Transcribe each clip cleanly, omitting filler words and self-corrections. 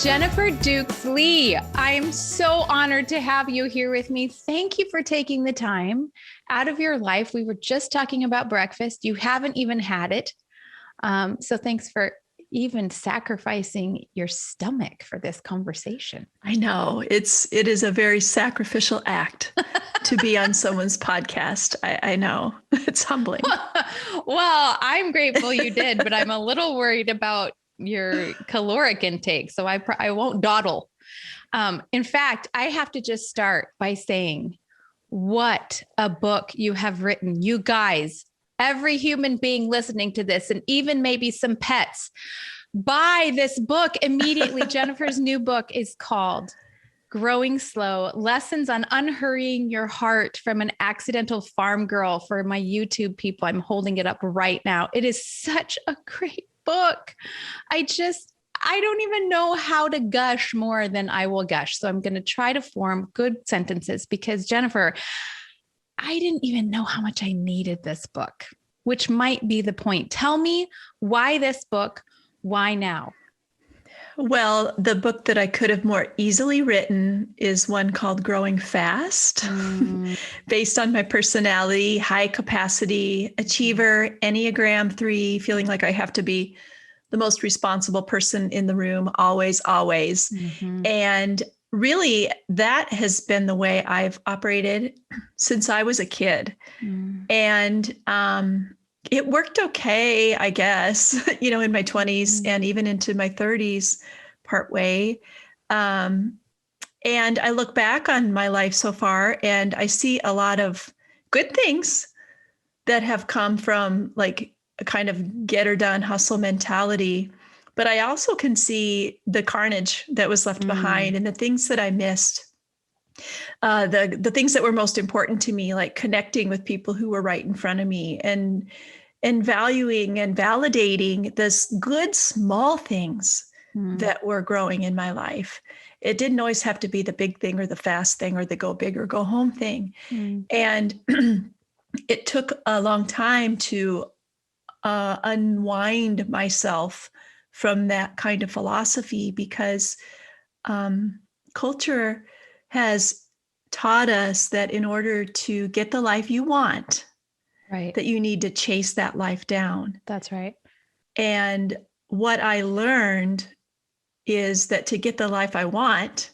Jennifer Dukes-Lee, I am so honored to have you here with me. Thank you for taking the time out of your life. We were just talking about breakfast. You haven't even had it. So thanks for even sacrificing your stomach for this conversation. I know it is a very sacrificial act to be on someone's podcast. I know it's humbling. Well, I'm grateful you did, but I'm a little worried about your caloric intake. So I won't dawdle. In fact, I have to just start by saying what a book you have written. You guys, every human being listening to this, and even maybe some pets, buy this book immediately. Jennifer's new book is called Growing Slow, Lessons on Unhurrying Your Heart from an Accidental Farm Girl. For my YouTube people, I'm holding it up right now. It is such a great book. I don't even know how to gush more than I will gush. So I'm going to try to form good sentences because Jennifer, I didn't even know how much I needed this book, which might be the point. Tell me why this book, why now? Well, the book that I could have more easily written is one called Growing Fast, based on my personality, high capacity, achiever, Enneagram 3, feeling like I have to be the most responsible person in the room, always. Mm-hmm. And really, that has been the way I've operated since I was a kid. And it worked okay, I guess, in my 20s and even into my 30s part way. And I look back on my life so far and I see a lot of good things that have come from like a kind of get her done hustle mentality. But I also can see the carnage that was left behind and the things that I missed. The things that were most important to me, like connecting with people who were right in front of me and valuing and validating this good small things that were growing in my life. It didn't always have to be the big thing or the fast thing or the go big or go home thing. And it took a long time to unwind myself from that kind of philosophy because culture has taught us that in order to get the life you want, right, that you need to chase that life down. That's right. And what I learned is that to get the life I want,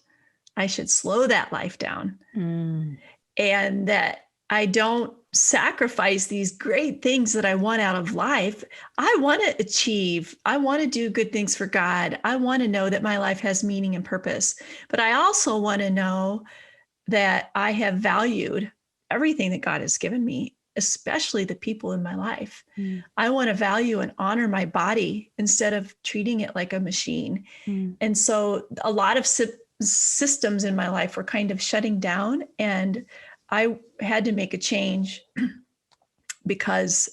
I should slow that life down. And that I don't sacrifice these great things that I want out of life. I want to achieve. I want to do good things for God. I want to know that my life has meaning and purpose. But I also want to know that I have valued everything that God has given me, especially the people in my life. I want to value and honor my body instead of treating it like a machine. And so a lot of systems in my life were kind of shutting down, and I had to make a change because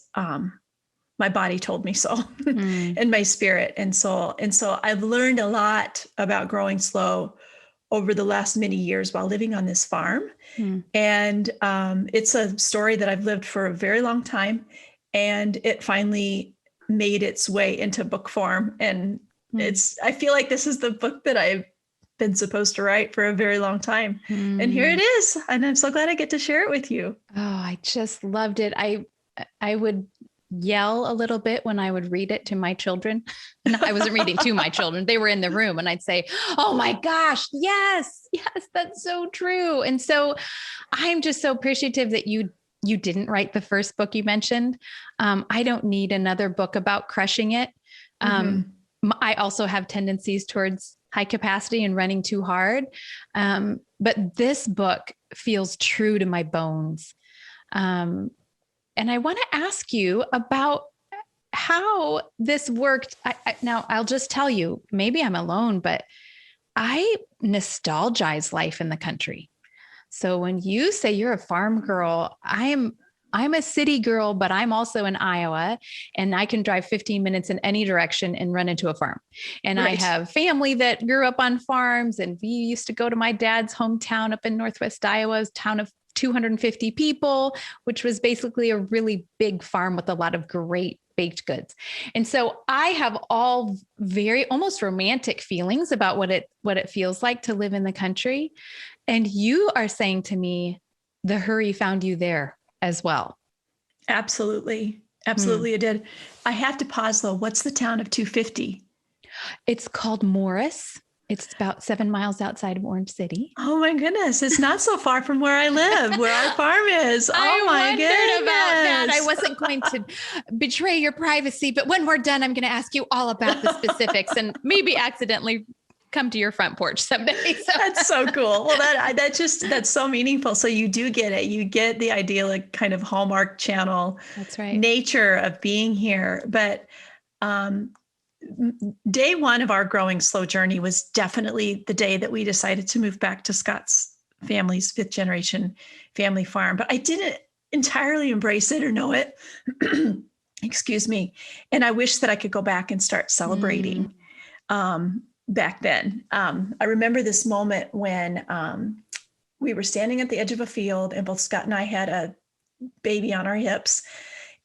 my body told me so, and my spirit and soul. And so I've learned a lot about growing slow over the last many years while living on this farm. And it's a story that I've lived for a very long time. And it finally made its way into book form. And I feel like this is the book that I've been supposed to write for a very long time. And here it is. And I'm so glad I get to share it with you. Oh, I just loved it. I would yell a little bit when I would read it to my children. No, I wasn't reading to my children. They were in the room and I'd say, oh my gosh, yes, that's so true. And so I'm just so appreciative that you didn't write the first book you mentioned. I don't need another book about crushing it. I also have tendencies towards high capacity and running too hard. But this book feels true to my bones. And I want to ask you about how this worked. Now, I'll just tell you, maybe I'm alone, but I nostalgize life in the country. So when you say you're a farm girl, I'm a city girl, but I'm also in Iowa and I can drive 15 minutes in any direction and run into a farm. And right. I have family that grew up on farms, and we used to go to my dad's hometown up in Northwest Iowa, a town of 250 people, which was basically a really big farm with a lot of great baked goods. And so I have all very almost romantic feelings about what it feels like to live in the country. And you are saying to me, the hurry found you there as well. Absolutely. Absolutely, it did. I have to pause though. What's the town of 250? It's called Morris. It's about 7 miles outside of Orange City. Oh my goodness. It's not so far from where I live, where our farm is. Oh my goodness. I wondered about that. I wasn't going to betray your privacy, but when we're done, I'm going to ask you all about the specifics and maybe accidentally come to your front porch someday. So. That's so cool. Well, that's so meaningful. So you do get it. You get the idyllic kind of Hallmark Channel that's right. nature of being here. But day one of our growing slow journey was definitely the day that we decided to move back to Scott's family's 5th generation family farm. But I didn't entirely embrace it or know it. Excuse me. And I wish that I could go back and start celebrating back then. I remember this moment when we were standing at the edge of a field and both Scott and I had a baby on our hips.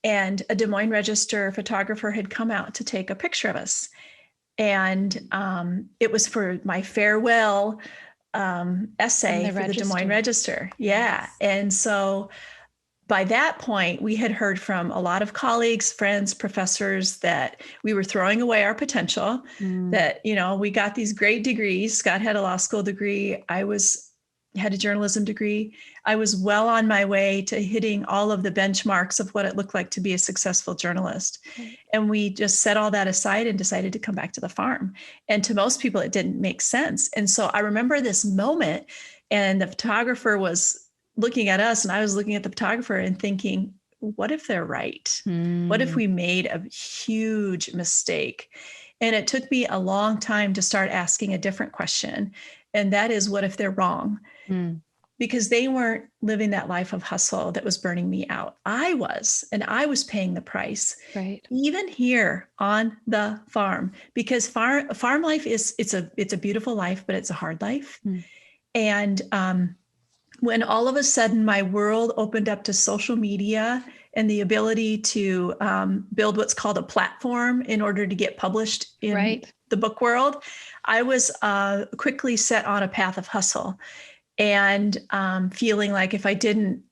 And a Des Moines Register photographer had come out to take a picture of us. And it was for my farewell essay for the Des Moines Register. Yeah. Yes. And so by that point, we had heard from a lot of colleagues, friends, professors that we were throwing away our potential, that, we got these great degrees. Scott had a law school degree. I had a journalism degree. I was well on my way to hitting all of the benchmarks of what it looked like to be a successful journalist. And we just set all that aside and decided to come back to the farm. And to most people, it didn't make sense. And so I remember this moment, and the photographer was looking at us and I was looking at the photographer and thinking, what if they're right? What if we made a huge mistake? And it took me a long time to start asking a different question. And that is, what if they're wrong? Because they weren't living that life of hustle that was burning me out. I was, and I was paying the price. Right. Even here on the farm, because farm life it's a beautiful life, but it's a hard life. And when all of a sudden my world opened up to social media and the ability to build what's called a platform in order to get published in the book world, I was quickly set on a path of hustle and feeling like if I didn't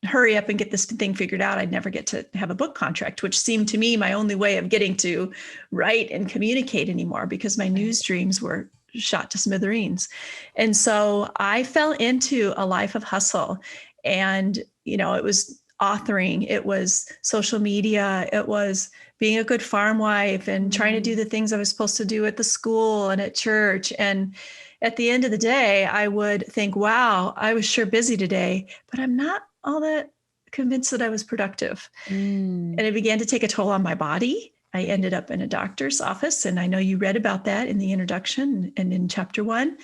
hurry up and get this thing figured out, I'd never get to have a book contract, which seemed to me my only way of getting to write and communicate anymore, because my news dreams were shot to smithereens. And so I fell into a life of hustle. And, it was authoring, it was social media, it was being a good farm wife and trying to do the things I was supposed to do at the school and at church. And at the end of the day, I would think, wow, I was sure busy today, but I'm not all that convinced that I was productive. And it began to take a toll on my body. I ended up in a doctor's office, and I know you read about that in the introduction and in chapter 1.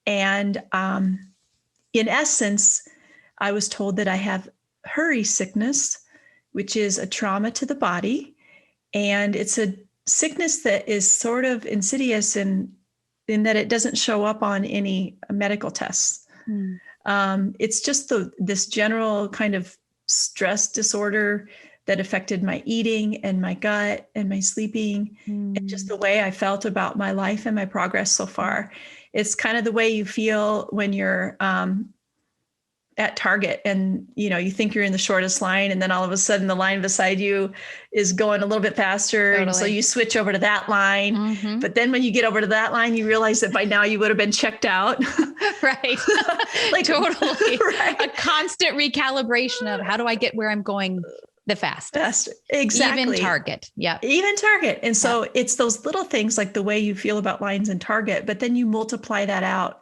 And in essence, I was told that I have hurry sickness, which is a trauma to the body. And it's a sickness that is sort of insidious in that it doesn't show up on any medical tests. It's just this general kind of stress disorder that affected my eating and my gut and my sleeping and just the way I felt about my life and my progress so far. It's kind of the way you feel when you're at Target and, you think you're in the shortest line, and then all of a sudden the line beside you is going a little bit faster. Totally. And so you switch over to that line. But then when you get over to that line, you realize that by now you would have been checked out. Right. Totally. Right. A constant recalibration of how do I get where I'm going the fastest. Exactly. Even Target. Yeah. Even Target. And so it's those little things like the way you feel about lines in Target, but then you multiply that out.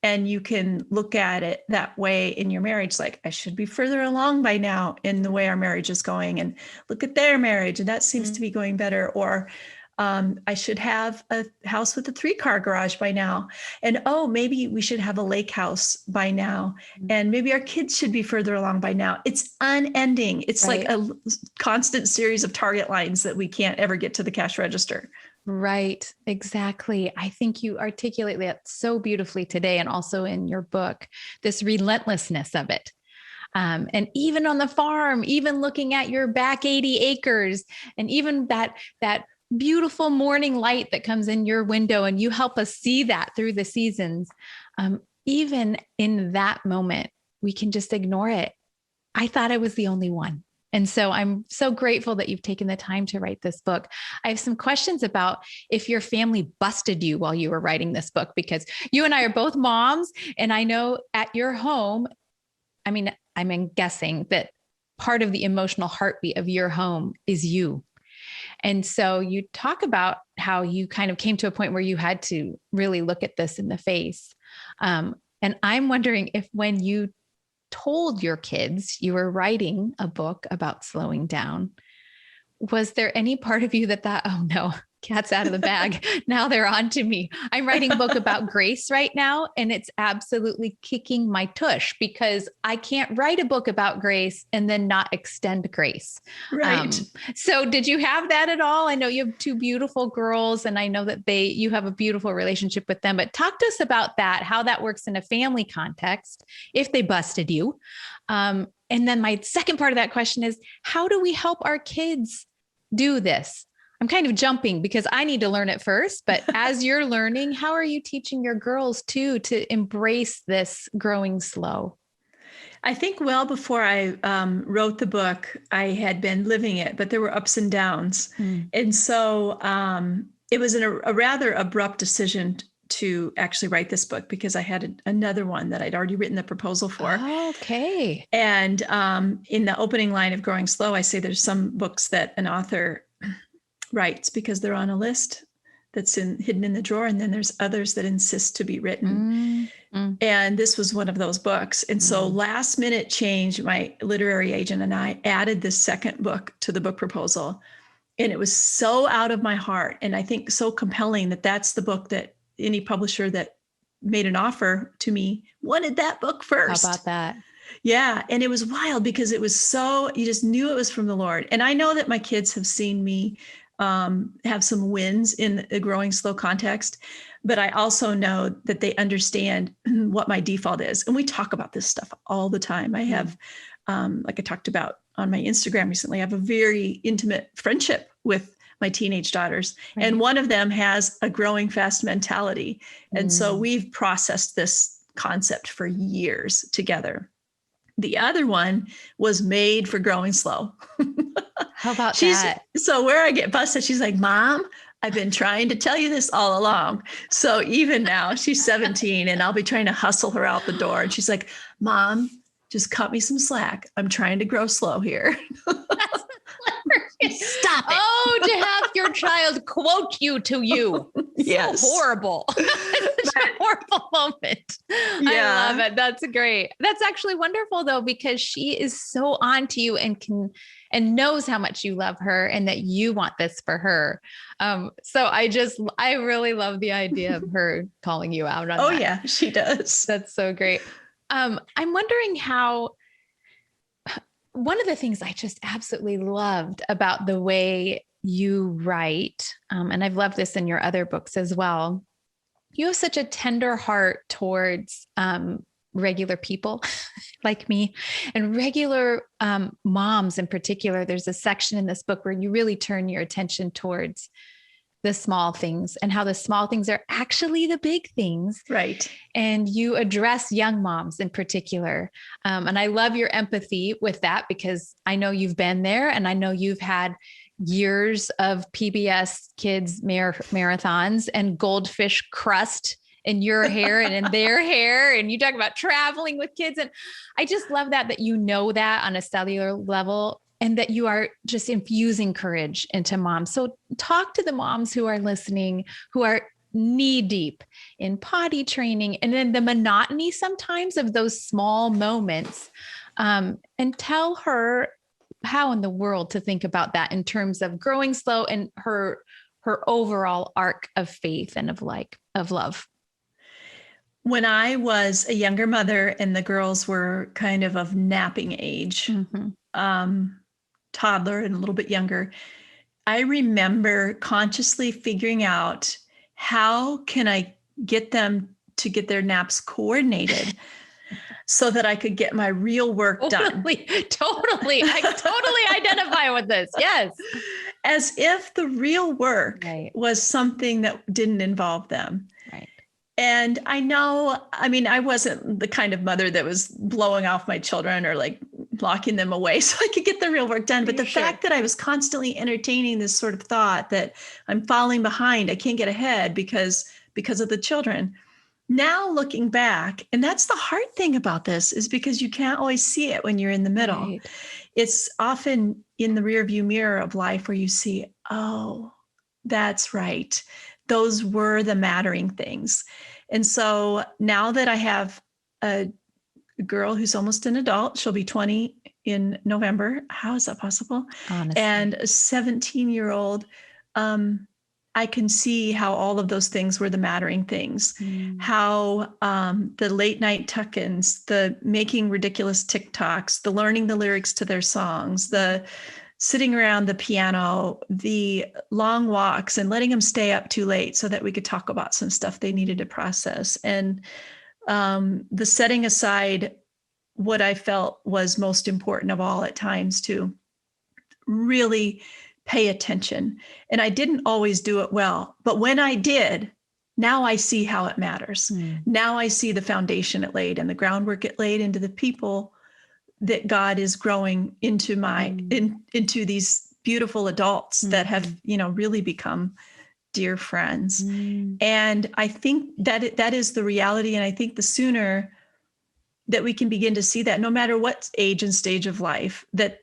And you can look at it that way in your marriage. Like, I should be further along by now in the way our marriage is going, and look at their marriage, and that seems to be going better. Or I should have a house with a 3-car garage by now. And, maybe we should have a lake house by now. And maybe our kids should be further along by now. It's unending. It's like a constant series of Target lines that we can't ever get to the cash register. Right. Exactly. I think you articulate that so beautifully today, and also in your book, this relentlessness of it. And even on the farm, even looking at your back 80 acres, and even that beautiful morning light that comes in your window, and you help us see that through the seasons. Even in that moment, we can just ignore it. I thought I was the only one. And so I'm so grateful that you've taken the time to write this book. I have some questions about if your family busted you while you were writing this book, because you and I are both moms. And I know at your home, I mean, I'm guessing that part of the emotional heartbeat of your home is you. And so you talk about how you kind of came to a point where you had to really look at this in the face. And I'm wondering if when you told your kids you were writing a book about slowing down, was there any part of you that thought, oh no, cat's out of the bag. Now they're on to me. I'm writing a book about grace right now, and it's absolutely kicking my tush because I can't write a book about grace and then not extend grace. Right. So did you have that at all? I know you have two beautiful girls, and I know that you have a beautiful relationship with them, but talk to us about that, how that works in a family context, if they busted you. And then my second part of that question is, how do we help our kids do this? I'm kind of jumping because I need to learn it first, but as you're learning, how are you teaching your girls too to embrace this growing slow? I think well before I wrote the book, I had been living it, but there were ups and downs. And so it was a rather abrupt decision to actually write this book because I had another one that I'd already written the proposal for. Okay. And in the opening line of Growing Slow, I say there's some books that an author writes because they're on a list that's hidden in the drawer. And then there's others that insist to be written. And this was one of those books. And so last minute change, my literary agent and I added this second book to the book proposal. And it was so out of my heart. And I think so compelling that that's the book that any publisher that made an offer to me wanted that book first. How about that? Yeah. And it was wild because it was so, you just knew it was from the Lord. And I know that my kids have seen me have some wins in the Growing Slow context, but I also know that they understand what my default is. And we talk about this stuff all the time. I have, like I talked about on my Instagram recently, I have a very intimate friendship with my teenage daughters. Right. And one of them has a growing fast mentality. And so we've processed this concept for years together. The other one was made for growing slow. How about that? So where I get busted, she's like, Mom, I've been trying to tell you this all along. So even now she's 17 and I'll be trying to hustle her out the door. And she's like, Mom, just cut me some slack. I'm trying to grow slow here. Stop it. Oh, to have your child quote you to you. Yes. So horrible. It's such a horrible moment. Yeah. I love it. That's great. That's actually wonderful though, because she is so on to you and knows how much you love her and that you want this for her. So I really love the idea of her calling you out on that. Oh yeah, she does. That's so great. I'm wondering how, one of the things I just absolutely loved about the way you write, and I've loved this in your other books as well, you have such a tender heart towards regular people like me and regular moms in particular. There's a section in this book where you really turn your attention towards the small things and how the small things are actually the big things. Right. And you address young moms in particular. And I love your empathy with that because I know you've been there and I know you've had years of PBS kids marathons and goldfish crust in your hair and in their hair. And you talk about traveling with kids. And I just love that you know that on a cellular level and that you are just infusing courage into moms. So talk to the moms who are listening, who are knee deep in potty training and then the monotony sometimes of those small moments, and tell her how in the world to think about that in terms of growing slow and her overall arc of faith and of love. When I was a younger mother and the girls were kind of napping age, toddler and a little bit younger, I remember consciously figuring out how can I get them to get their naps coordinated so that I could get my real work done. Totally. I totally identify with this. Yes. As if the real work Right. was something that didn't involve them. Right. And I know, I mean, I wasn't the kind of mother that was blowing off my children or like locking them away so I could get the real work done. But the fact that I was constantly entertaining this sort of thought that I'm falling behind, I can't get ahead because of the children. Now looking back, and that's the hard thing about this, is because you can't always see it when you're in the middle. Right. It's often in the rearview mirror of life where you see, oh, that's right. Those were the mattering things. And so now that I have a girl who's almost an adult, she'll be 20 in November. How is that possible? Honestly. And a 17-year-old, I can see how all of those things were the mattering things. How the late night tuck-ins, the making ridiculous TikToks, the learning the lyrics to their songs, the sitting around the piano, the long walks, and letting them stay up too late so that we could talk about some stuff they needed to process. And the setting aside what I felt was most important of all at times to really pay attention. And I didn't always do it well, but when I did, now I see how it matters. Now I see the foundation it laid and the groundwork it laid into the people that God is growing into into these beautiful adults that have, really become dear friends. And I think that is the reality. And I think the sooner that we can begin to see that, no matter what age and stage of life, that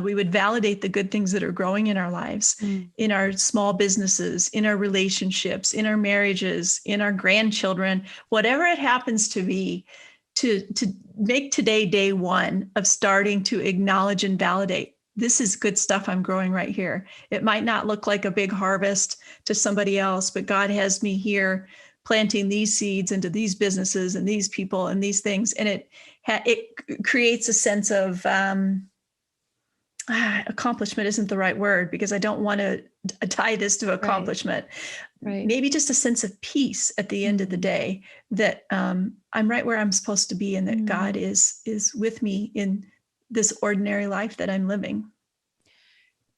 we would validate the good things that are growing in our lives, in our small businesses, in our relationships, in our marriages, in our grandchildren, whatever it happens to be, to make today day one of starting to acknowledge and validate, this is good stuff I'm growing right here. It might not look like a big harvest to somebody else, but God has me here planting these seeds into these businesses and these people and these things. And it creates a sense of accomplishment isn't the right word, because I don't want to tie this to accomplishment. Right. Maybe just a sense of peace at the end of the day, that I'm right where I'm supposed to be, and that God is with me in this ordinary life that I'm living.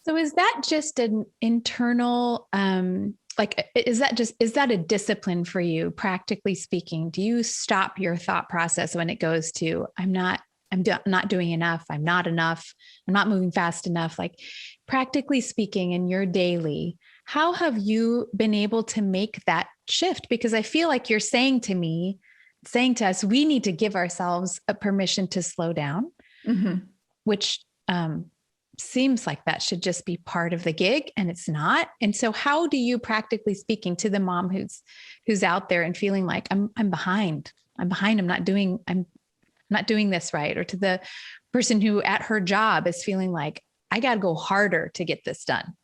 So is that just an internal, is that a discipline for you, practically speaking? Do you stop your thought process when it goes to, I'm not doing enough, I'm not enough, I'm not moving fast enough? Like, practically speaking, in your daily, how have you been able to make that shift? Because I feel like you're saying to us, we need to give ourselves a permission to slow down, which seems like that should just be part of the gig, and it's not. And so how do you, practically speaking, to the mom who's out there and feeling like I'm behind, I'm not doing this right, or to the person who at her job is feeling like, I got to go harder to get this done,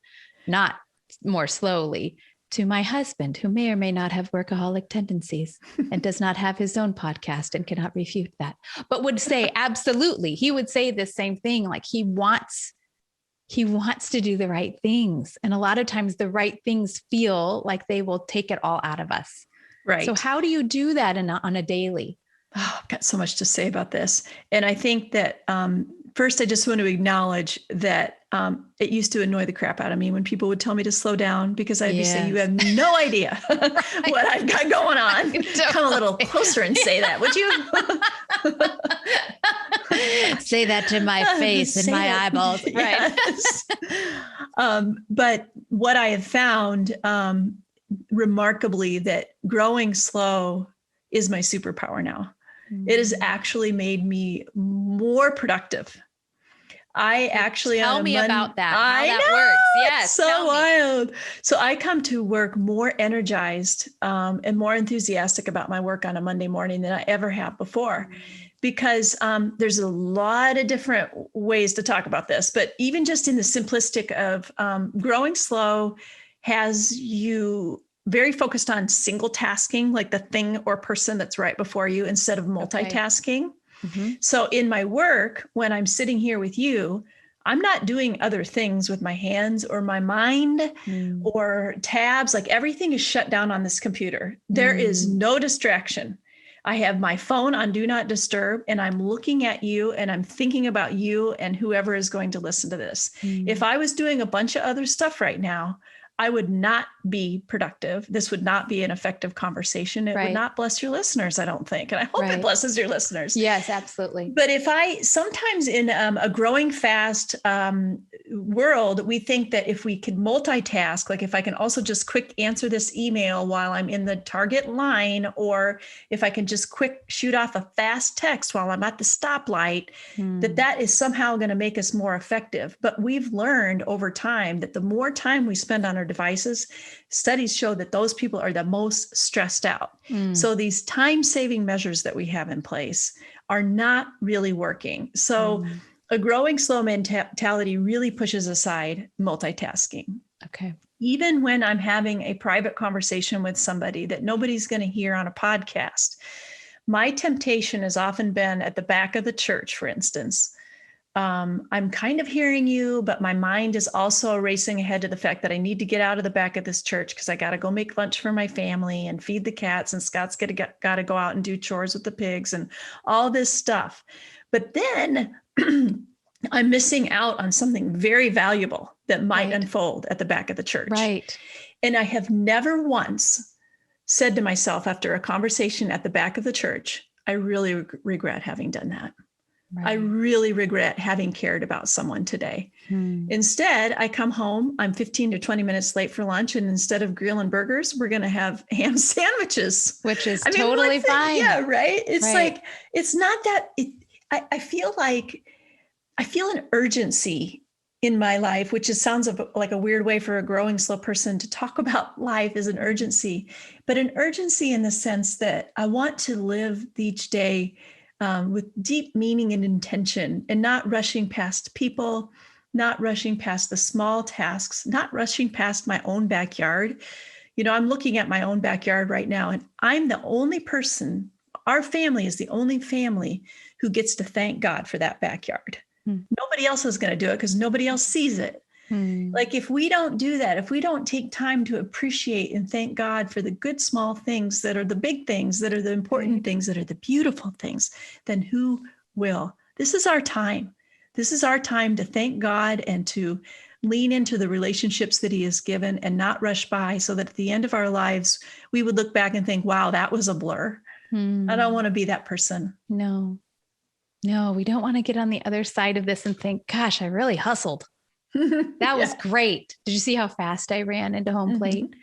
not more slowly, to my husband who may or may not have workaholic tendencies and does not have his own podcast and cannot refute that, but would say, absolutely, he would say the same thing. Like, he wants to do the right things. And a lot of times the right things feel like they will take it all out of us. Right. So how do you do that on a daily? Oh, I've got so much to say about this. And I think that first, I just want to acknowledge that it used to annoy the crap out of me when people would tell me to slow down, because I'd be saying, you have no idea what I've got going on. Come a little closer and say that, would you? Say that to my face and my eyeballs. Right. Yes. But what I have found remarkably, that growing slow is my superpower now. It has actually made me more productive. I actually tell me about that. How that works. Yes. So wild. So I come to work more energized and more enthusiastic about my work on a Monday morning than I ever have before, because there's a lot of different ways to talk about this, but even just in the simplistic of growing slow has you very focused on single tasking, like the thing or person that's right before you, instead of multitasking. Okay. So in my work, when I'm sitting here with you, I'm not doing other things with my hands or my mind or tabs. Like, everything is shut down on this computer. There is no distraction. I have my phone on do not disturb, and I'm looking at you and I'm thinking about you and whoever is going to listen to this. If I was doing a bunch of other stuff right now, I would not be productive. This would not be an effective conversation. It would not bless your listeners, I don't think. And I hope it blesses your listeners. Yes, absolutely. But sometimes in a growing fast world, we think that if we can multitask, like if I can also just quick answer this email while I'm in the Target line, or if I can just quick shoot off a fast text while I'm at the stoplight, that is somehow going to make us more effective. But we've learned over time that the more time we spend on our devices, studies show that those people are the most stressed out. So these time-saving measures that we have in place are not really working. So a growing slow mentality really pushes aside multitasking. Okay. Even when I'm having a private conversation with somebody that nobody's going to hear on a podcast, my temptation has often been at the back of the church, for instance. I'm kind of hearing you, but my mind is also racing ahead to the fact that I need to get out of the back of this church because I got to go make lunch for my family and feed the cats, and Scott's got to go out and do chores with the pigs and all this stuff. But then I'm missing out on something very valuable that might unfold at the back of the church. Right. And I have never once said to myself after a conversation at the back of the church, I really regret having done that. Right. I really regret having cared about someone today. Instead, I come home, I'm 15 to 20 minutes late for lunch. And instead of grilling burgers, we're going to have ham sandwiches. Which is totally fine. Yeah, right. It's like, it's not that, I feel an urgency in my life, which sounds like a weird way for a growing slow person to talk about life as an urgency, but an urgency in the sense that I want to live each day with deep meaning and intention, and not rushing past people, not rushing past the small tasks, not rushing past my own backyard. I'm looking at my own backyard right now, and I'm the only person, our family is the only family who gets to thank God for that backyard. Nobody else is going to do it because nobody else sees it. Like if we don't do that, if we don't take time to appreciate and thank God for the good small things that are the big things, that are the important things, that are the beautiful things, then who will? This is our time. This is our time to thank God and to lean into the relationships that he has given and not rush by, so that at the end of our lives, we would look back and think, wow, that was a blur. I don't want to be that person. No, we don't want to get on the other side of this and think, gosh, I really hustled. That was great. Did you see how fast I ran into home plate?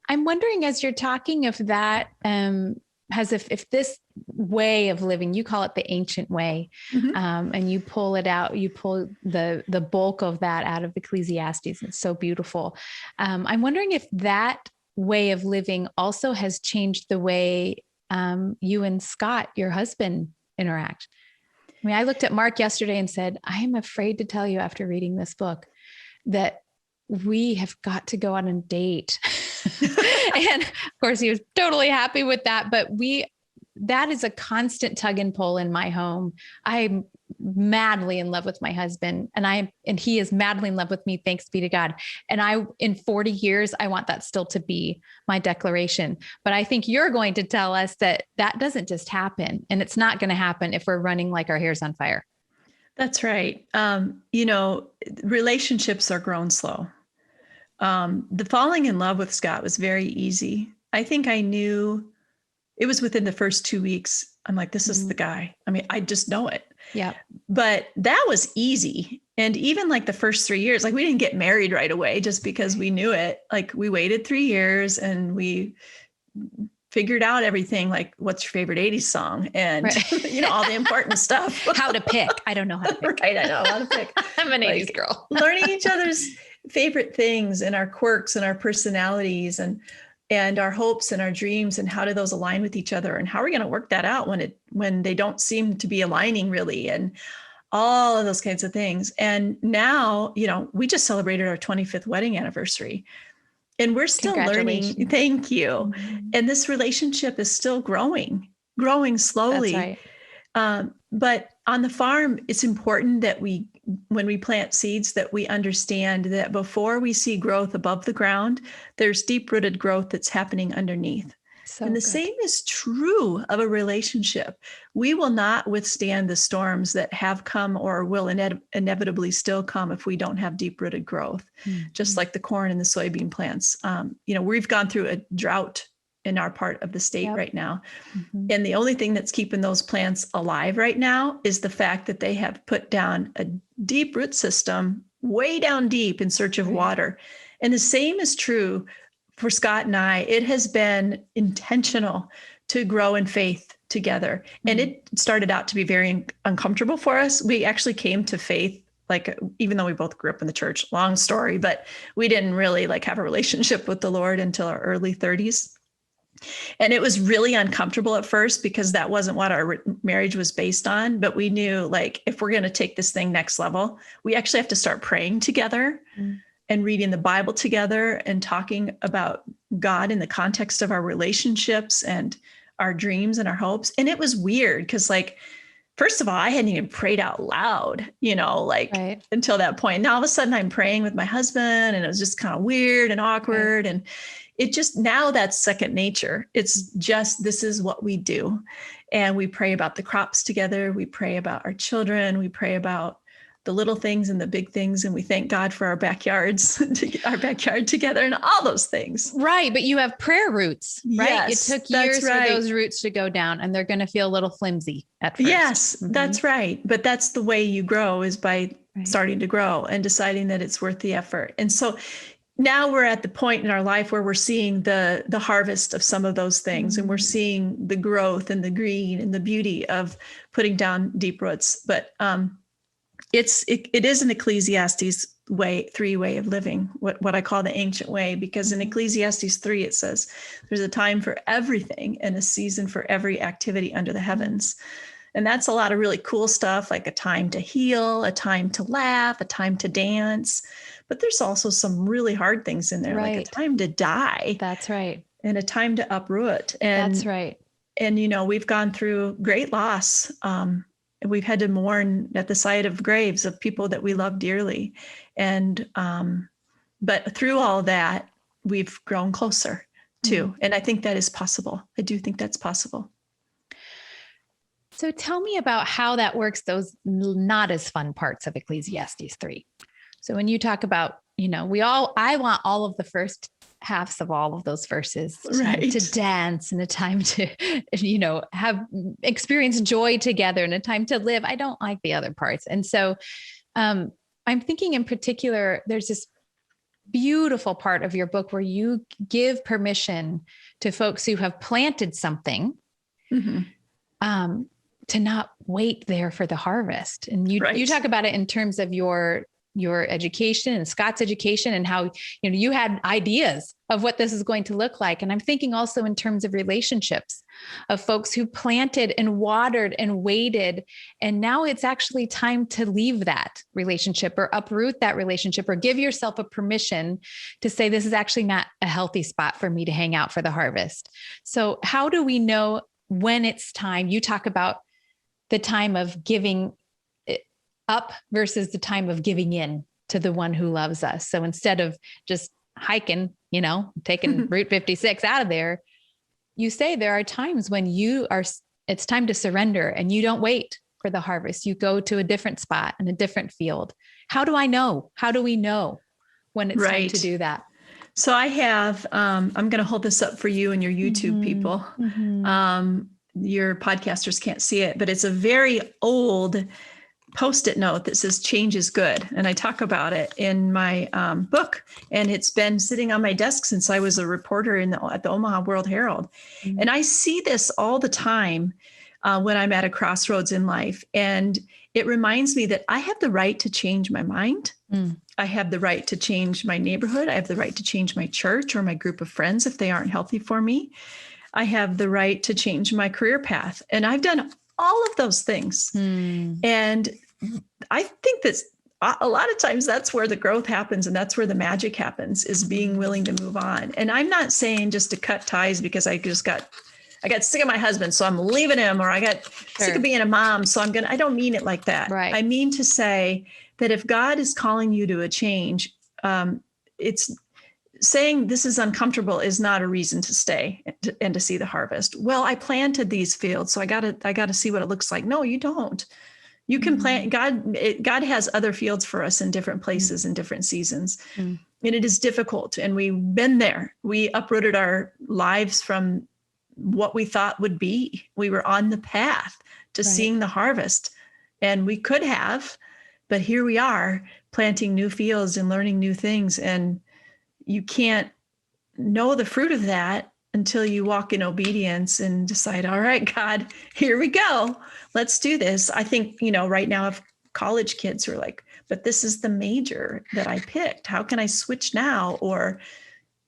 I'm wondering, as you're talking of that, if this way of living, you call it the ancient way, and you pull it out, you pull the bulk of that out of Ecclesiastes. It's so beautiful. I'm wondering if that way of living also has changed the way you and Scott, your husband, interact. I mean, I looked at Mark yesterday and said, I am afraid to tell you after reading this book that we have got to go on a date. And of course he was totally happy with that, but that is a constant tug and pull in my home. I'm madly in love with my husband, and he is madly in love with me. Thanks be to God. And in 40 years, I want that still to be my declaration. But I think you're going to tell us that doesn't just happen, and it's not going to happen if we're running like our hair's on fire. That's right. Relationships are grown slow. The falling in love with Scott was very easy. I think I knew it was within the first 2 weeks. I'm like, this is the guy. I mean, I just know it. Yeah. But that was easy. And even like the first 3 years, like we didn't get married right away just because we knew it. Like we waited 3 years and we figured out everything, like what's your favorite 80s song and, all the important stuff. How to pick. I don't know how to pick. Right. I know how to pick. I'm an 80s girl. Learning each other's favorite things and our quirks and our personalities and our hopes and our dreams, and how do those align with each other, and how are we going to work that out when they don't seem to be aligning really, and all of those kinds of things. And now, we just celebrated our 25th wedding anniversary, and we're still learning. Thank you. And this relationship is still growing slowly. That's right. But on the farm, it's important that when we plant seeds, that we understand that before we see growth above the ground, there's deep-rooted growth that's happening underneath. So And the good. same is true of a relationship. We will not withstand the storms that have come or will inevitably still come if we don't have deep-rooted growth, just like the corn and the soybean plants. We've gone through a drought in our part of the state right now. And the only thing that's keeping those plants alive right now is the fact that they have put down a deep root system way down deep in search of water. And the same is true for Scott and I. It has been intentional to grow in faith together. And it started out to be very uncomfortable for us. We actually came to faith, like, even though we both grew up in the church, long story, but we didn't really have a relationship with the Lord until our early 30s. And it was really uncomfortable at first because that wasn't what our marriage was based on. But we knew, if we're going to take this thing next level, we actually have to start praying together and reading the Bible together and talking about God in the context of our relationships and our dreams and our hopes. And it was weird because, first of all, I hadn't even prayed out loud, until that point. Now all of a sudden I'm praying with my husband, and it was just kind of weird and awkward. And it just, now that's second nature. It's just, this is what we do. And we pray about the crops together. We pray about our children. We pray about the little things and the big things. And we thank God for our backyards, our backyard together, and all those things. Right. But you have prayer roots, right? Yes, it took years for those roots to go down, and they're going to feel a little flimsy at first. Yes, that's right. But that's the way you grow, is by starting to grow and deciding that it's worth the effort. And so now we're at the point in our life where we're seeing the harvest of some of those things, and we're seeing the growth and the green and the beauty of putting down deep roots. But it is an Ecclesiastes 3 way of living, what I call the ancient way, because in Ecclesiastes 3, it says there's a time for everything and a season for every activity under the heavens. And that's a lot of really cool stuff, like a time to heal, a time to laugh, a time to dance. But there's also some really hard things in there, like a time to die. That's right. And a time to uproot. And that's right. And, we've gone through great loss. We've had to mourn at the sight of graves of people that we love dearly. And, but through all that, we've grown closer too. And I think that is possible. I do think that's possible. So tell me about how that works, those not as fun parts of Ecclesiastes 3. So when you talk about, I want all of the first halves of all of those verses, to dance, and a time to, have experience joy together, and a time to live. I don't like the other parts. And so I'm thinking in particular, there's this beautiful part of your book where you give permission to folks who have planted something, to not wait there for the harvest. And you talk about it in terms of your education and Scott's education, and how, you had ideas of what this is going to look like. And I'm thinking also in terms of relationships, of folks who planted and watered and waited. And now it's actually time to leave that relationship, or uproot that relationship, or give yourself a permission to say, this is actually not a healthy spot for me to hang out for the harvest. So how do we know when it's time? You talk about the time of giving up versus the time of giving in to the one who loves us. So instead of just hiking, taking Route 56 out of there, you say there are times when it's time to surrender, and you don't wait for the harvest. You go to a different spot in a different field. How do I know? How do we know when it's time to do that? So I have, I'm going to hold this up for you and your YouTube people. Your podcasters can't see it, but it's a very old Post-it note that says change is good. And I talk about it in my book, and it's been sitting on my desk since I was a reporter at the Omaha World Herald. And I see this all the time when I'm at a crossroads in life. And it reminds me that I have the right to change my mind. I have the right to change my neighborhood. I have the right to change my church or my group of friends if they aren't healthy for me. I have the right to change my career path. And I've done all of those things. And I think that a lot of times that's where the growth happens, and that's where the magic happens, is being willing to move on. And I'm not saying just to cut ties because I got sick of my husband, so I'm leaving him, or I got sick of being a mom, so I don't mean it like that. I mean to say that if God is calling you to a change, saying this is uncomfortable is not a reason to stay and to see the harvest. Well, I planted these fields, so I got to see what it looks like. No, you don't. You can plant. God has other fields for us in different places in different seasons. And it is difficult. And we've been there. We uprooted our lives from what we thought would be. We were on the path to seeing the harvest. And we could have, but here we are planting new fields and learning new things. And you can't know the fruit of that until you walk in obedience and decide, all right, God, here we go. Let's do this. I think, right now I have college kids who are like, but this is the major that I picked. How can I switch now? Or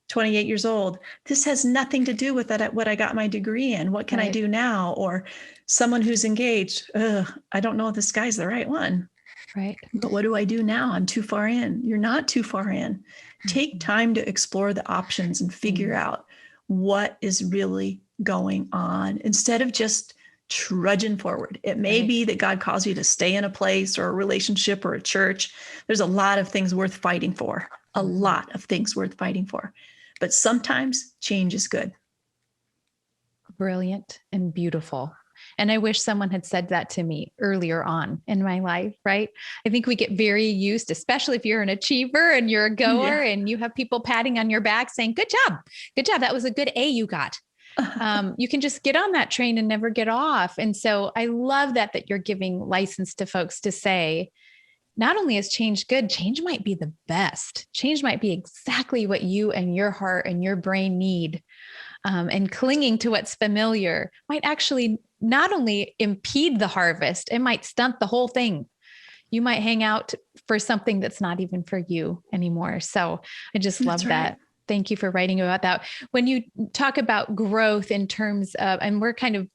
28 years old, this has nothing to do with that, what I got my degree in. What can I do now? Or someone who's engaged, I don't know if this guy's the right one. Right. But what do I do now? I'm too far in. You're not too far in. Take time to explore the options and figure out what is really going on instead of just trudging forward. It may be that God calls you to stay in a place or a relationship or a church. There's a lot of things worth fighting for, But sometimes change is good. Brilliant and beautiful. And I wish someone had said that to me earlier on in my life, right? I think we get very used, especially if you're an achiever and you're a goer and you have people patting on your back saying, good job. That was a good A you got. You can just get on that train and never get off. And so I love that you're giving license to folks to say, not only is change good, change might be the best. Change might be exactly what you and your heart and your brain need. And clinging to what's familiar might actually not only impede the harvest, it might stunt the whole thing. You might hang out for something that's not even for you anymore. So I just love that. Thank you for writing about that. When you talk about growth in terms of, and we're kind of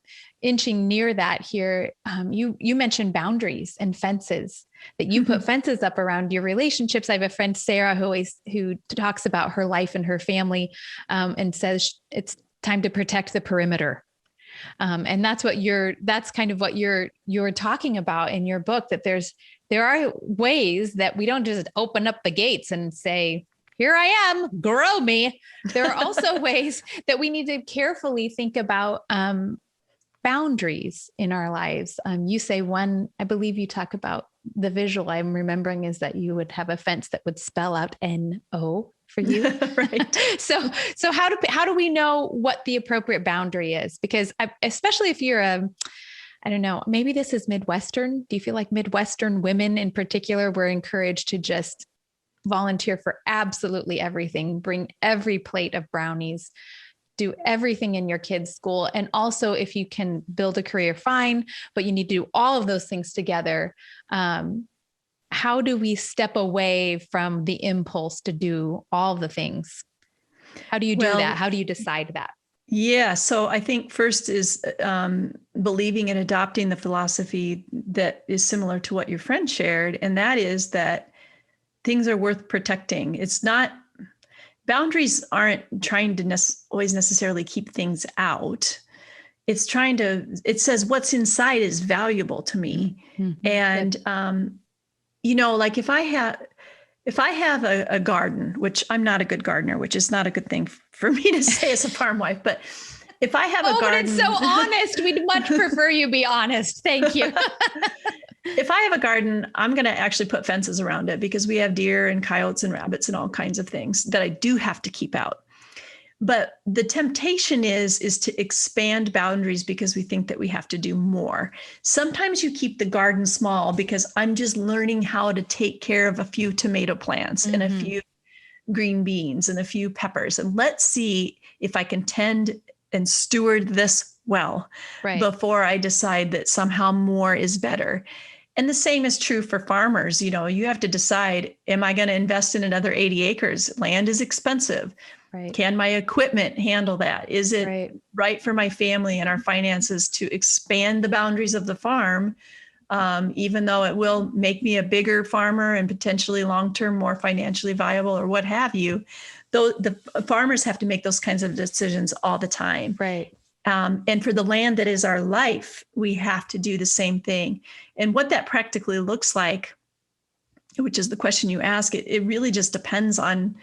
inching near that here, you mentioned boundaries and fences, that you put fences up around your relationships. I have a friend, Sarah, who talks about her life and her family, and says it's time to protect the perimeter. And that's kind of what you're talking about in your book, that there are ways that we don't just open up the gates and say, here I am, grow me. There are also ways that we need to carefully think about boundaries in our lives. You say one, I believe you talk about the visual I'm remembering is that you would have a fence that would spell out NO for you. Right. So how do we know what the appropriate boundary is? Because especially if you're I don't know, maybe this is Midwestern. Do you feel like Midwestern women in particular were encouraged to just volunteer for absolutely everything, bring every plate of brownies, do everything in your kids' school. And also if you can build a career, fine, but you need to do all of those things together. How do we step away from the impulse to do all the things? How do you do that? How do you decide that? Yeah. So I think first is believing and adopting the philosophy that is similar to what your friend shared. And that is that things are worth protecting. It's not, boundaries aren't trying to always necessarily keep things out. It's it says what's inside is valuable to me. Mm-hmm. And, like if I have a garden, which I'm not a good gardener, which is not a good thing for me to say as a farm wife, but if I have a garden. But it's so honest. We'd much prefer you be honest. Thank you. If I have a garden, I'm going to actually put fences around it because we have deer and coyotes and rabbits and all kinds of things that I do have to keep out. But the temptation is to expand boundaries because we think that we have to do more. Sometimes you keep the garden small because I'm just learning how to take care of a few tomato plants and a few green beans and a few peppers. And let's see if I can tend and steward this well before I decide that somehow more is better. And the same is true for farmers. You have to decide, am I going to invest in another 80 acres? Land is expensive. Right. Can my equipment handle that? Is it right for my family and our finances to expand the boundaries of the farm, even though it will make me a bigger farmer and potentially long-term more financially viable or what have you? Though the farmers have to make those kinds of decisions all the time. Right. And for the land that is our life, we have to do the same thing. And what that practically looks like, which is the question you ask, it really just depends on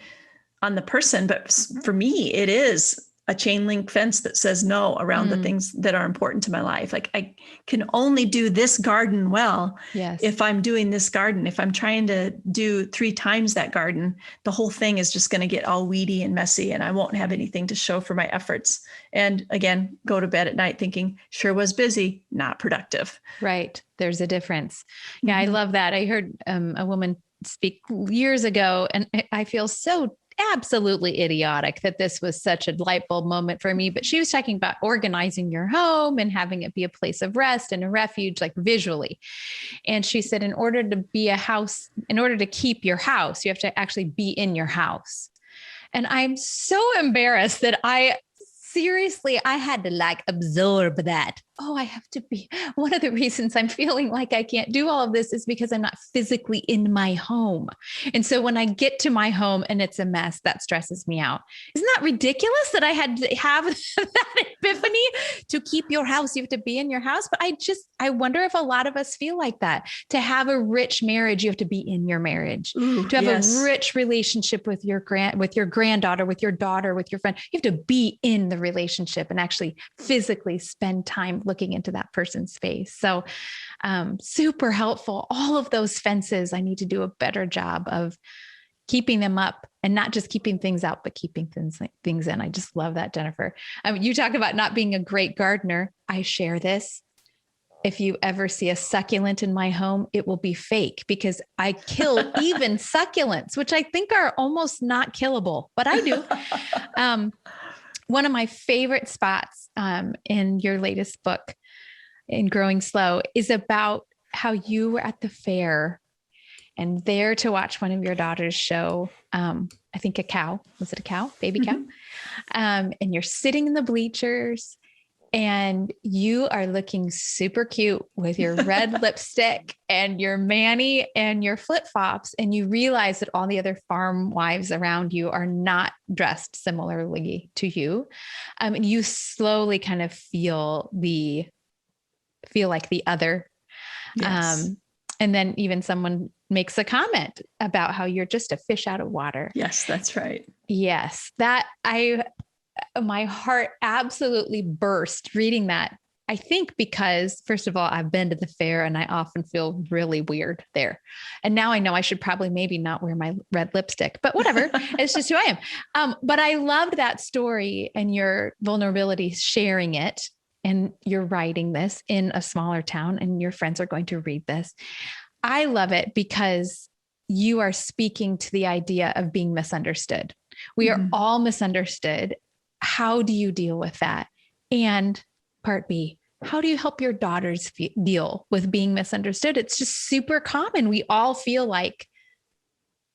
on the person, but for me, it is a chain link fence that says no around the things that are important to my life. Like I can only do this garden well if I'm doing this garden. If I'm trying to do 3 times that garden, the whole thing is just going to get all weedy and messy, and I won't have anything to show for my efforts. And again, go to bed at night thinking, sure was busy, not productive. Right. There's a difference. Yeah, I love that. I heard a woman speak years ago, and I feel so absolutely idiotic that this was such a light bulb moment for me. But she was talking about organizing your home and having it be a place of rest and a refuge, like visually. And she said, in order to be a house, in order to keep your house, you have to actually be in your house. And I'm so embarrassed that I had to like absorb that. Oh, I have to be. One of the reasons I'm feeling like I can't do all of this is because I'm not physically in my home. And so when I get to my home and it's a mess, that stresses me out. Isn't that ridiculous that I had to have that epiphany? To keep your house, you have to be in your house. But I wonder if a lot of us feel like that. To have a rich marriage, you have to be in your marriage. Ooh, to have a rich relationship with your granddaughter, with your daughter, with your friend, you have to be in the relationship and actually physically spend time looking into that person's face. So super helpful. All of those fences, I need to do a better job of keeping them up, and not just keeping things out, but keeping things in. I just love that, Jennifer. You talk about not being a great gardener. I share this. If you ever see a succulent in my home, it will be fake, because I kill even succulents, which I think are almost not killable, but I do. One of my favorite spots in your latest book, in Growing Slow, is about how you were at the fair and there to watch one of your daughters show, I think a cow. Was it a cow? Baby cow? And you're sitting in the bleachers and you are looking super cute with your red lipstick and your mani and your flip-flops. And you realize that all the other farm wives around you are not dressed similarly to you. And you slowly kind of feel like the other. Yes. And then even someone makes a comment about how you're just a fish out of water. Yes, that's right. Yes. My heart absolutely burst reading that. I think because, first of all, I've been to the fair and I often feel really weird there. And now I know I should probably maybe not wear my red lipstick, but whatever. It's just who I am. But I loved that story and your vulnerability, sharing it. And you're writing this in a smaller town and your friends are going to read this. I love it because you are speaking to the idea of being misunderstood. We are all misunderstood. How do you deal with that? And part B, how do you help your daughters deal with being misunderstood? It's just super common. We all feel like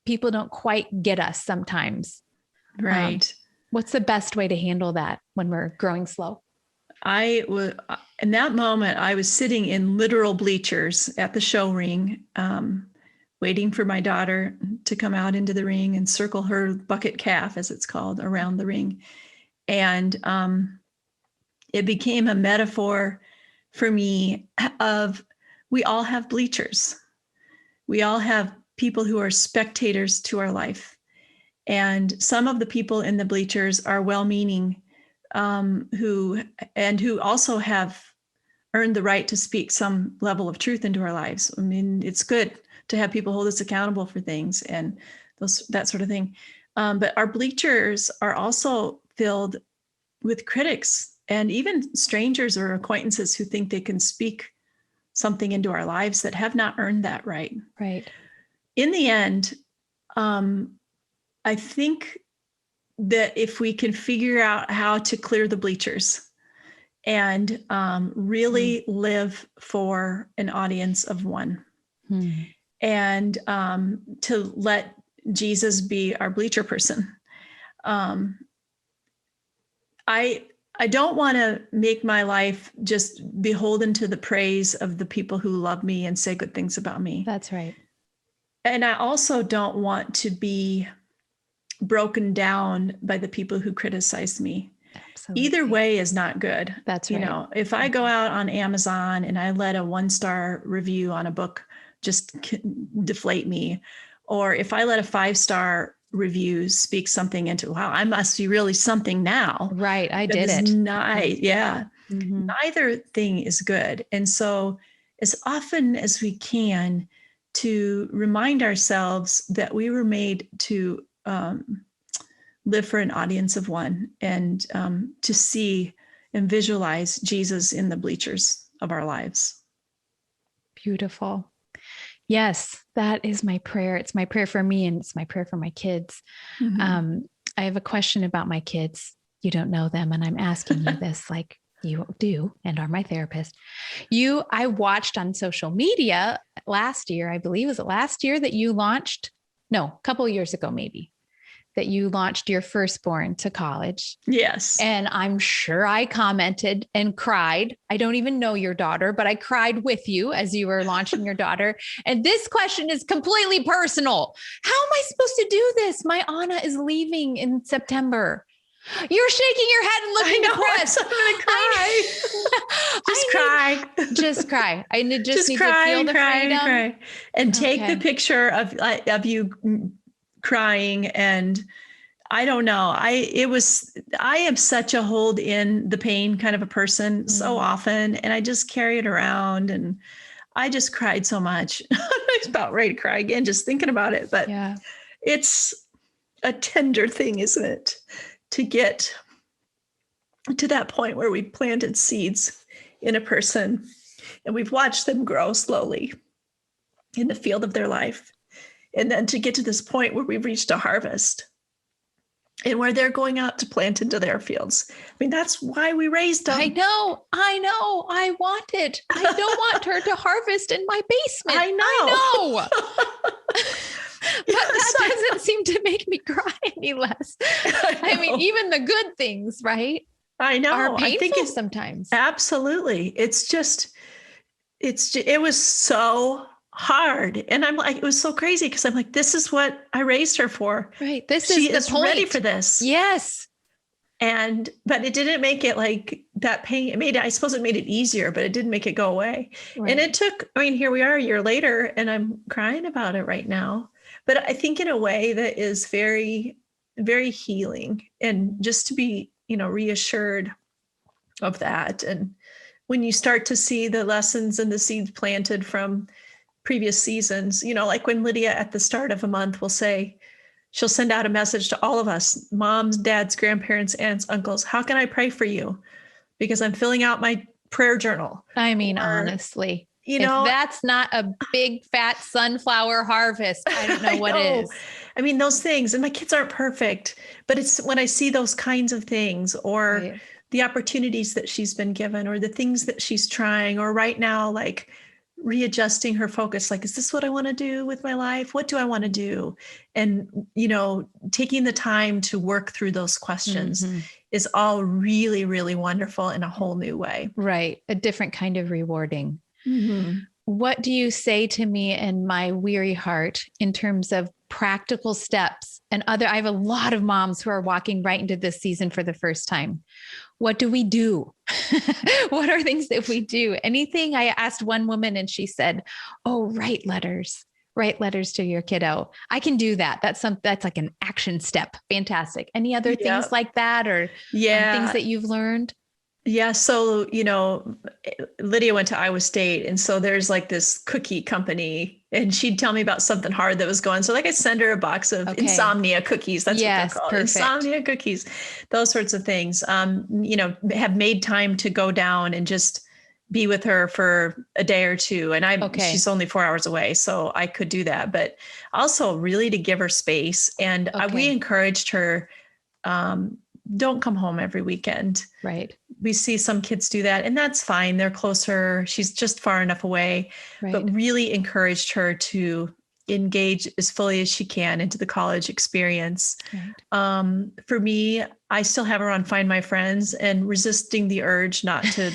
people don't quite get us sometimes. Right. What's the best way to handle that when we're growing slow? In that moment, I was sitting in literal bleachers at the show ring, waiting for my daughter to come out into the ring and circle her bucket calf, as it's called, around the ring. And it became a metaphor for me of, we all have bleachers. We all have people who are spectators to our life. And some of the people in the bleachers are well-meaning, who also have earned the right to speak some level of truth into our lives. I mean, it's good to have people hold us accountable for things and that sort of thing. But our bleachers are also filled with critics and even strangers or acquaintances who think they can speak something into our lives that have not earned that right. Right. In the end, I think that if we can figure out how to clear the bleachers and really live for an audience of one, and to let Jesus be our bleacher person. I don't want to make my life just beholden to the praise of the people who love me and say good things about me. That's right. And I also don't want to be broken down by the people who criticize me. Absolutely. Either way is not good. That's right. You know, if I go out on Amazon and I let a 1-star review on a book just deflate me, or if I let a 5-star reviews speak something into, wow, I must be really something now. Right. I That did is it. yeah. Mhm. Neither thing is good. And so as often as we can to remind ourselves that we were made to live for an audience of one, and to see and visualize Jesus in the bleachers of our lives. Beautiful. Yes, that is my prayer. It's my prayer for me and it's my prayer for my kids. Mm-hmm. I have a question about my kids. You don't know them, and I'm asking you this like you do and are my therapist. I watched on social media last year, I believe, was it last year that you launched? No, a couple of years ago, maybe, that you launched your firstborn to college. Yes. And I'm sure I commented and cried. I don't even know your daughter, but I cried with you as you were launching your daughter. And this question is completely personal. How am I supposed to do this? My Anna is leaving in September. You're shaking your head and looking depressed. I'm gonna cry. Just cry. I need to feel the freedom. Cry. And take the picture of you crying. And I don't know. I am such a hold in the pain kind of a person so often. And I just carry it around, and I just cried so much. I was about ready to cry again, just thinking about it. But yeah, it's a tender thing, isn't it? To get to that point where we planted seeds in a person and we've watched them grow slowly in the field of their life. And then to get to this point where we've reached a harvest and where they're going out to plant into their fields. I mean, that's why we raised them. I know. I want it. I don't want her to harvest in my basement. I know. But that doesn't seem to make me cry any less. I mean, even the good things, right? I know. Are painful I think it's sometimes. Absolutely. It was so hard. And I'm like, it was so crazy because I'm like, this is what I raised her for. Right. She is ready for this. Yes. But it didn't make it like that pain. I suppose it made it easier, but it didn't make it go away. Right. And it took, here we are a year later and I'm crying about it right now. But I think in a way that is very, very healing, and just to be, reassured of that. And when you start to see the lessons and the seeds planted from previous seasons, like when Lydia at the start of a month will say, she'll send out a message to all of us, moms, dads, grandparents, aunts, uncles. How can I pray for you? Because I'm filling out my prayer journal. I mean, honestly, if that's not a big fat sunflower harvest, I don't know what is. I mean, those things, and my kids aren't perfect, but it's when I see those kinds of things, or the opportunities that she's been given, or the things that she's trying, or right now, like readjusting her focus, like, is this what I want to do with my life? What do I want to do? And, taking the time to work through those questions is all really, really wonderful in a whole new way. Right. A different kind of rewarding. Mm-hmm. What do you say to me in my weary heart in terms of practical steps I have a lot of moms who are walking right into this season for the first time. What do we do? What are things that we do? Anything? I asked one woman and she said, write letters to your kiddo. I can do that. That's like an action step. Fantastic. Any other things like that, or things that you've learned? Yeah. So, Lydia went to Iowa State. And so there's like this cookie company, and she'd tell me about something hard that was going. So like I send her a box of insomnia cookies. That's what they're called. Perfect. Insomnia cookies, those sorts of things. Have made time to go down and just be with her for a day or two. And she's only 4 hours away, so I could do that, but also really to give her space. And we encouraged her, don't come home every weekend. Right. We see some kids do that, and that's fine. They're closer. She's just far enough away, but really encouraged her to engage as fully as she can into the college experience. Right. For me, I still have her on Find My Friends, and resisting the urge not to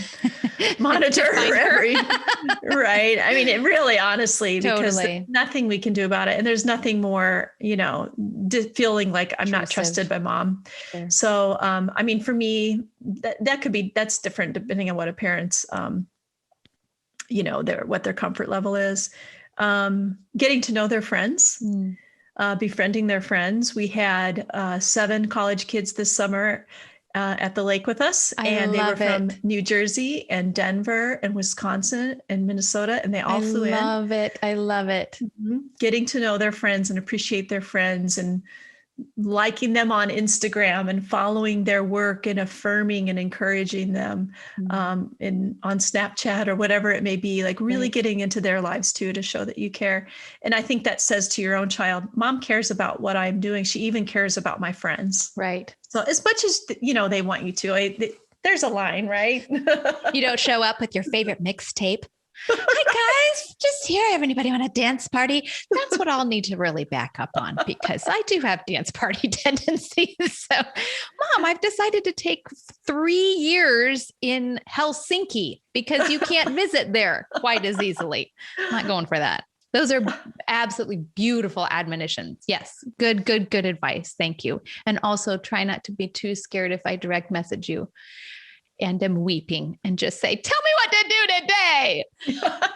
monitor her. Right. I mean, it really, honestly, because there's nothing we can do about it. And there's nothing more, feeling like I'm not trusted by mom. Sure. So, for me, that's different depending on what a parent's, what their comfort level is. Getting to know their friends. befriending their friends. We had 7 college kids this summer at the lake with us, and they were from New Jersey and Denver and Wisconsin and Minnesota, and they all flew in. I love it. I love it. Getting to know their friends and appreciate their friends and liking them on Instagram and following their work and affirming and encouraging them on Snapchat or whatever it may be, like really getting into their lives too, to show that you care. And I think that says to your own child, Mom cares about what I'm doing. She even cares about my friends. Right. So as much as, they want you to, there's a line, right? You don't show up with your favorite mixtape. Hi guys, just here. Have anybody want a dance party? That's what I'll need to really back up on, because I do have dance party tendencies. So, Mom, I've decided to take 3 years in Helsinki because you can't visit there quite as easily. I'm not going for that. Those are absolutely beautiful admonitions. Yes. Good advice. Thank you. And also try not to be too scared if I direct message you and am weeping and just say, tell me what to do today.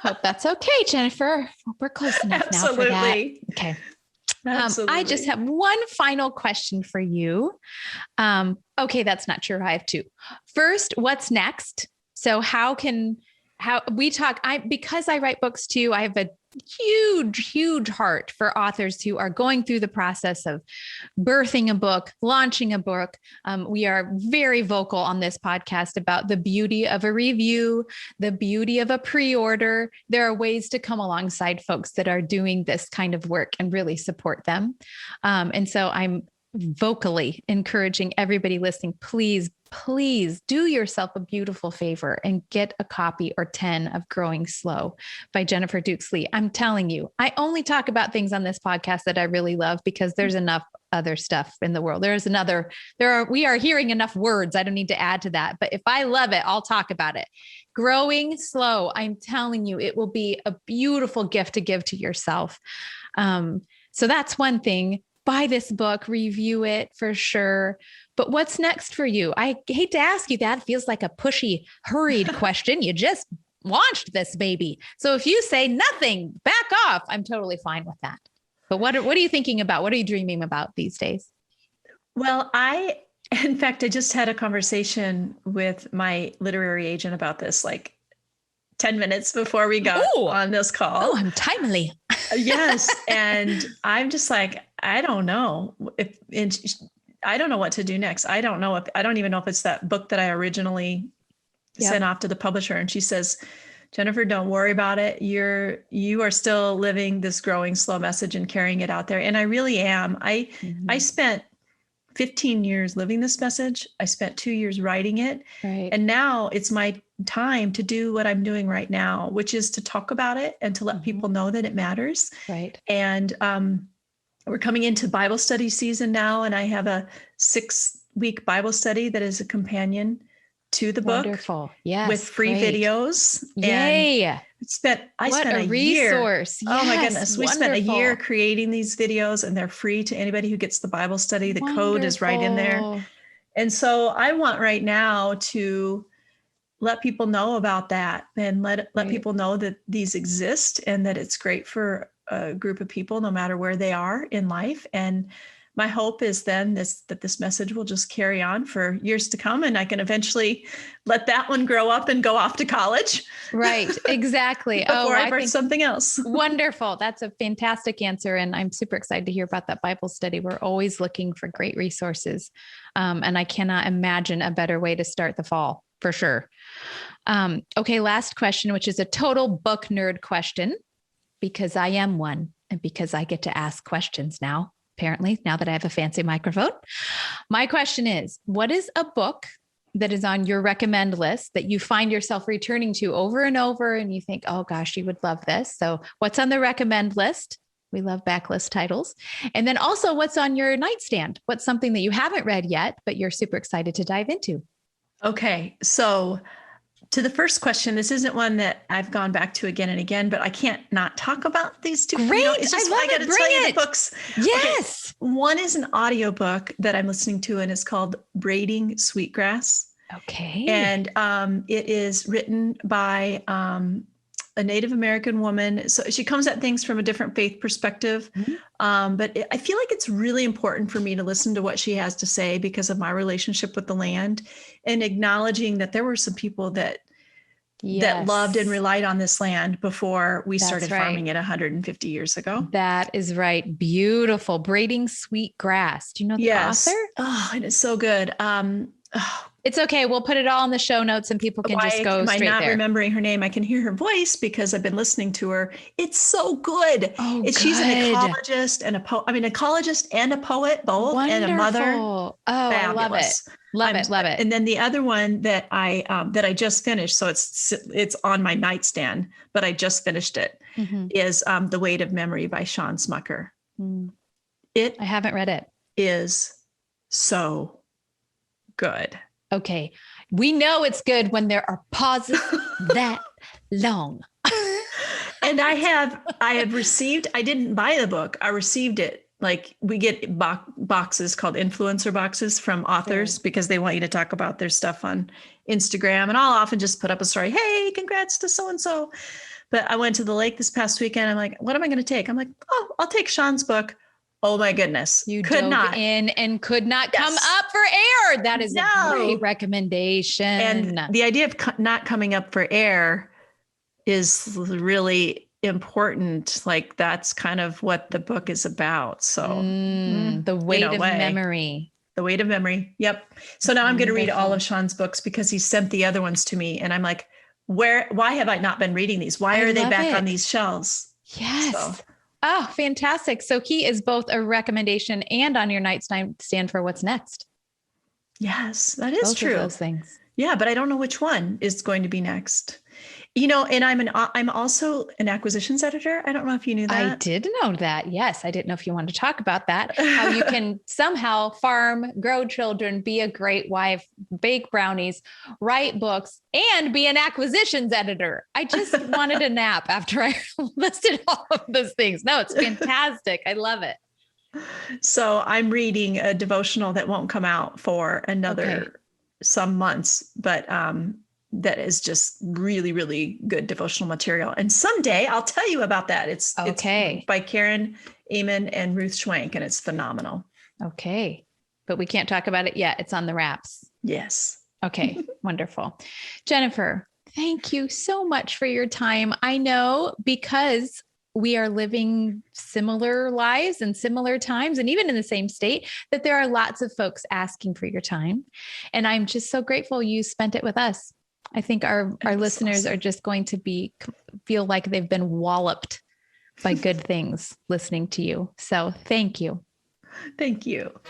Hope that's okay, Jennifer. We're close enough now for that. Okay. I just have one final question for you. Okay. That's not true. I have 2. First, what's next? So how we talk, because I write books too, I have a huge heart for authors who are going through the process of birthing a book, launching a book. We are very vocal on this podcast about the beauty of a review, the beauty of a pre-order. There are ways to come alongside folks that are doing this kind of work and really support them. And so I'm vocally encouraging everybody listening, please do yourself a beautiful favor and get a copy or 10 of Growing Slow by Jennifer Dukes-Lee. I'm telling you, I only talk about things on this podcast that I really love because there's enough other stuff in the world. We are hearing enough words. I don't need to add to that, but if I love it, I'll talk about it. Growing Slow. I'm telling you, it will be a beautiful gift to give to yourself. So that's one thing. Buy this book, review it for sure. But what's next for you? I hate to ask you that. It feels like a pushy, hurried question. You just launched this baby. So if you say nothing, back off, I'm totally fine with that. But what are you thinking about? What are you dreaming about these days? Well, in fact, I just had a conversation with my literary agent about this, like 10 minutes before we got on this call. Oh, I'm timely. Yes. And I'm just like, I don't know I don't know what to do next. I don't even know if it's that book that I originally sent off to the publisher. And she says, Jennifer, don't worry about it. You are still living this growing slow message and carrying it out there. And I really am. I spent 15 years living this message. I spent 2 years writing it. Right. And now it's my time to do what I'm doing right now, which is to talk about it and to let people know that it matters. Right. And we're coming into Bible study season now, and I have a 6-week Bible study that is a companion to the book. Wonderful. Yes. With free videos. Yay. And I spent a resource. Year. Oh my goodness. We spent a year creating these videos, and they're free to anybody who gets the Bible study. The code is right in there. And so I want right now to let people know about that and let people know that these exist and that it's great for a group of people, no matter where they are in life. And my hope is then that this message will just carry on for years to come, and I can eventually let that one grow up and go off to college. Right. Exactly. Before I birth something else. Wonderful. That's a fantastic answer. And I'm super excited to hear about that Bible study. We're always looking for great resources. And I cannot imagine a better way to start the fall, for sure. Okay. Last question, which is a total book nerd question, because I am one and because I get to ask questions now. Apparently, now that I have a fancy microphone. My question is, what is a book that is on your recommend list that you find yourself returning to over and over and you think, oh gosh, you would love this? So what's on the recommend list? We love backlist titles. And then also what's on your nightstand? What's something that you haven't read yet, but you're super excited to dive into? Okay. So to the first question, this isn't one that I've gone back to again and again, but I can't not talk about these two. Great. It's just, I love I got to Bring tell you it. the books. Yes. Okay. One is an audiobook that I'm listening to, and it's called Braiding Sweetgrass. Okay. And it is written by a Native American woman. So she comes at things from a different faith perspective. But I feel like it's really important for me to listen to what she has to say because of my relationship with the land, and acknowledging that there were some people that loved and relied on this land before we started farming it 150 years ago. That is right. Beautiful. Braiding Sweet Grass. Do you know the author? Oh, and it's so good. It's okay. We'll put it all in the show notes and people can just go straight there. Am I not remembering her name? I can hear her voice because I've been listening to her. It's so good. Oh, good. She's an ecologist and ecologist and a poet, both. Wonderful. And a mother. Oh, fabulous. I love it. And then the other one that I just finished, so it's on my nightstand, but I just finished it, is The Weight of Memory by Sean Smucker. I haven't read it. Is so good. Okay. We know it's good when there are pauses that long. And I have received, I didn't buy the book. I received it. Like we get boxes called influencer boxes from authors because they want you to talk about their stuff on Instagram. And I'll often just put up a story. Hey, congrats to so-and-so. But I went to the lake this past weekend. I'm like, what am I going to take? I'm like, oh, I'll take Sean's book. Oh my goodness. You could not in and could not come up for air. That is a great recommendation. And the idea of not coming up for air is really important. Like that's kind of what the book is about. So the weight of memory. The weight of memory. Yep. So now I'm going to read all of Sean's books because he sent the other ones to me. And I'm like, why have I not been reading these? Why are they back on these shelves? Yes. So. Oh, fantastic. So he is both a recommendation and on your nightstand for what's next. Yes, that is true. Both of those things. Yeah, but I don't know which one is going to be next. And I'm also an acquisitions editor. I don't know if you knew that. I did know that. Yes. I didn't know if you wanted to talk about that. How you can somehow farm, grow children, be a great wife, bake brownies, write books, and be an acquisitions editor. I just wanted a nap after I listed all of those things. No, it's fantastic. I love it. So I'm reading a devotional that won't come out for another some months, but that is just really, really good devotional material. And someday I'll tell you about that. It's by Karen Amen and Ruth Schwank, and it's phenomenal. Okay. But we can't talk about it yet. It's on the wraps. Yes. Okay. Wonderful. Jennifer, thank you so much for your time. I know because we are living similar lives and similar times, and even in the same state, that there are lots of folks asking for your time. And I'm just so grateful you spent it with us. I think our listeners are just going to feel like they've been walloped by good things listening to you. So thank you. Thank you.